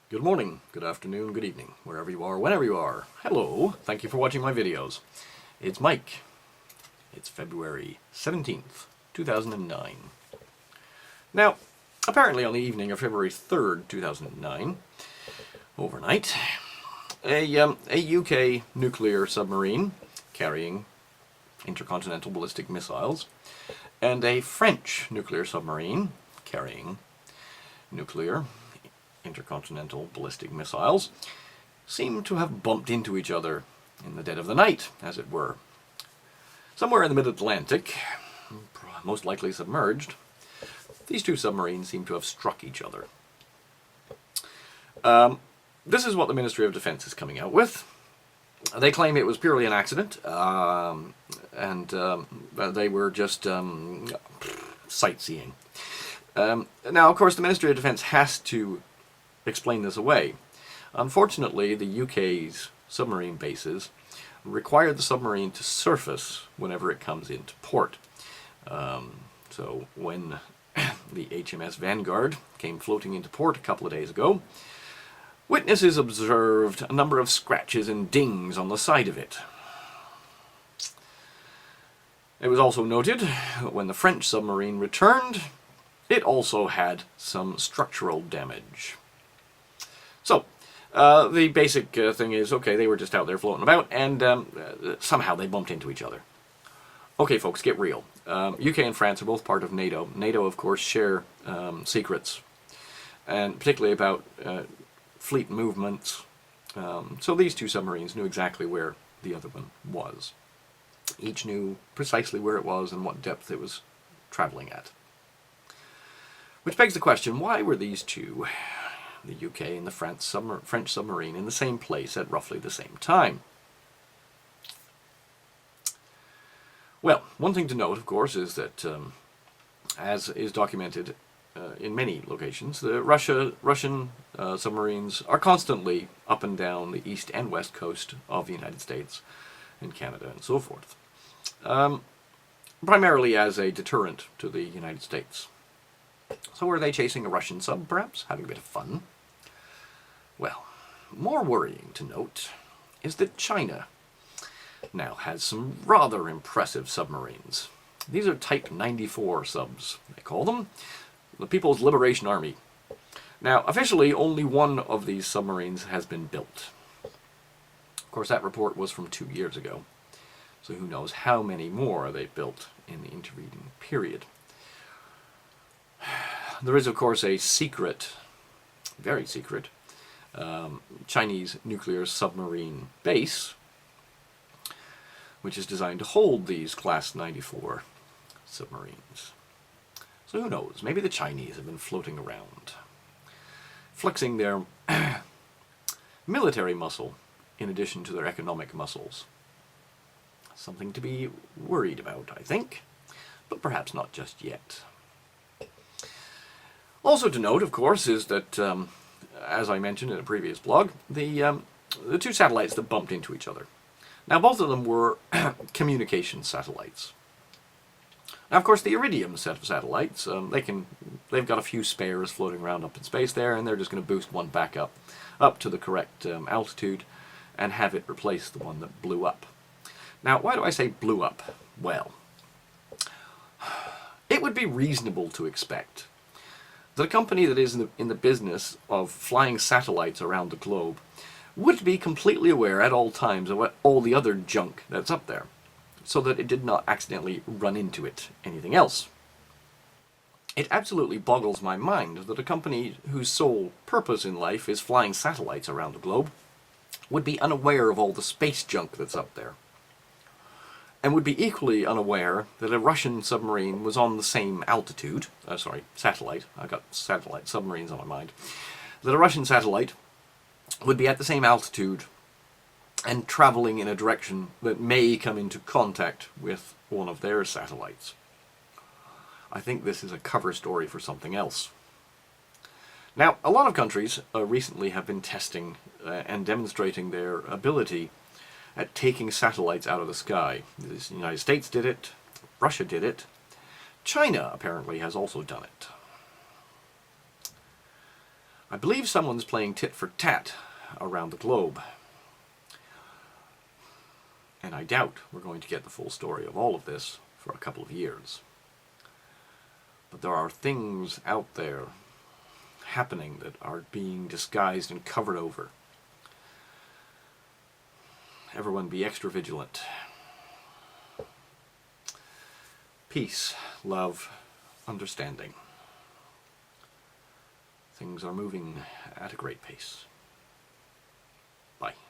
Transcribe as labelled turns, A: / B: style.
A: Good morning, good afternoon, good evening, wherever you are, whenever you are. Hello, thank you for watching my videos. It's Mike. It's February 17th, 2009. Now, apparently on the evening of February 3rd, 2009, overnight, a UK nuclear submarine carrying intercontinental ballistic missiles and a French nuclear submarine carrying nuclear intercontinental ballistic missiles seem to have bumped into each other in the dead of the night, as it were. Somewhere in the mid-Atlantic, most likely submerged, these two submarines seem to have struck each other. This is what the Ministry of Defense is coming out with. They claim it was purely an accident, and they were just sightseeing. Now, of course, the Ministry of Defense has to explain this away. Unfortunately, the UK's submarine bases require the submarine to surface whenever it comes into port. So when the HMS Vanguard came floating into port a couple of days ago, witnesses observed a number of scratches and dings on the side of it. It was also noted that when the French submarine returned, it also had some structural damage. So, the basic thing is, okay, they were just out there floating about, and somehow they bumped into each other. Okay, folks, get real. UK and France are both part of NATO. NATO, of course, share secrets, and particularly about fleet movements. So these two submarines knew exactly where the other one was. Each knew precisely where it was and what depth it was traveling at. Which begs the question, why were these two, the UK and the French submarine, in the same place at roughly the same time? Well, one thing to note, of course, is that, as is documented in many locations, the Russian submarines are constantly up and down the east and west coast of the United States and Canada and so forth, primarily as a deterrent to the United States. So were they chasing a Russian sub, perhaps? Having a bit of fun? Well, more worrying to note is that China now has some rather impressive submarines. These are Type 94 subs, they call them. The People's Liberation Army. Now, officially, only one of these submarines has been built. Of course, that report was from 2 years ago, so who knows how many more they've built in the intervening period. There is, of course, a secret, very secret, Chinese nuclear submarine base, which is designed to hold these Class 94 submarines. So who knows, maybe the Chinese have been floating around, flexing their military muscle in addition to their economic muscles. Something to be worried about, I think, but perhaps not just yet. Also to note, of course, is that, as I mentioned in a previous blog, the two satellites that bumped into each other. Now, both of them were communication satellites. Now, of course, the Iridium set of satellites, they've got a few spares floating around up in space there, and they're just going to boost one back up to the correct altitude and have it replace the one that blew up. Now, why do I say blew up? Well, it would be reasonable to expect that a company that is in the business of flying satellites around the globe would be completely aware at all times of what all the other junk that's up there, so that it did not accidentally run into anything else. It absolutely boggles my mind that a company whose sole purpose in life is flying satellites around the globe would be unaware of all the space junk that's up there, and would be equally unaware that a Russian submarine was on the same altitude, satellite, I got satellite, submarines on my mind, that a Russian satellite would be at the same altitude and traveling in a direction that may come into contact with one of their satellites. I think this is a cover story for something else. Now, a lot of countries recently have been testing and demonstrating their ability at taking satellites out of the sky. The United States did it, Russia did it, China apparently has also done it. I believe someone's playing tit for tat around the globe. And I doubt we're going to get the full story of all of this for a couple of years. But there are things out there happening that are being disguised and covered over. Everyone be extra vigilant. Peace, love, understanding. Things are moving at a great pace. Bye.